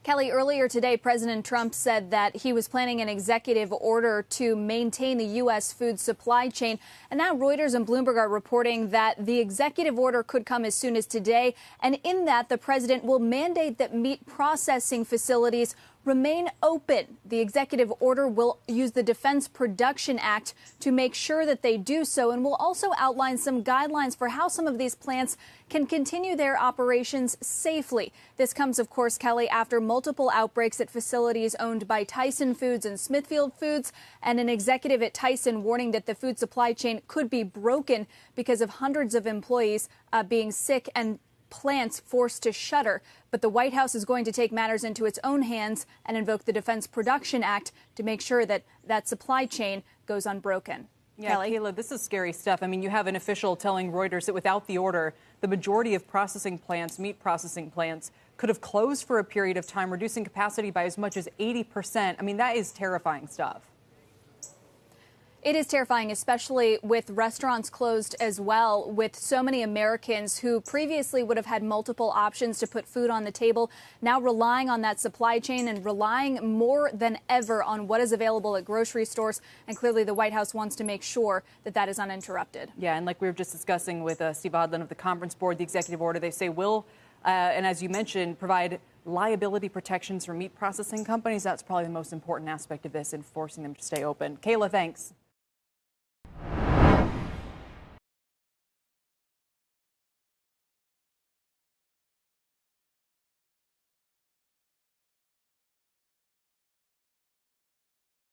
Kelly, earlier today, President Trump said that he was planning an executive order to maintain the U.S. food supply chain. And now Reuters and Bloomberg are reporting that the executive order could come as soon as today. And in that, the president will mandate that meat processing facilities remain open. The executive order will use the Defense Production Act to make sure that they do so, and will also outline some guidelines for how some of these plants can continue their operations safely. This comes, of course, Kelly, after multiple outbreaks at facilities owned by Tyson Foods and Smithfield Foods, and an executive at Tyson warning that the food supply chain could be broken because of hundreds of employees being sick and plants forced to shutter. But the White House is going to take matters into its own hands and invoke the Defense Production Act to make sure that that supply chain goes unbroken. Yeah, Kelly? Kayla, this is scary stuff. I mean, you have an official telling Reuters that without the order, the majority of processing plants, meat processing plants, could have closed for a period of time, reducing capacity by as much as 80%. I mean, that is terrifying stuff. It is terrifying, especially with restaurants closed as well, with so many Americans who previously would have had multiple options to put food on the table, now relying on that supply chain and relying more than ever on what is available at grocery stores. And clearly the White House wants to make sure that that is uninterrupted. Yeah, and like we were just discussing with Steve Odland of the Conference Board, the executive order, they say will, and as you mentioned, provide liability protections for meat processing companies. That's probably the most important aspect of this, and forcing them to stay open. Kayla, thanks.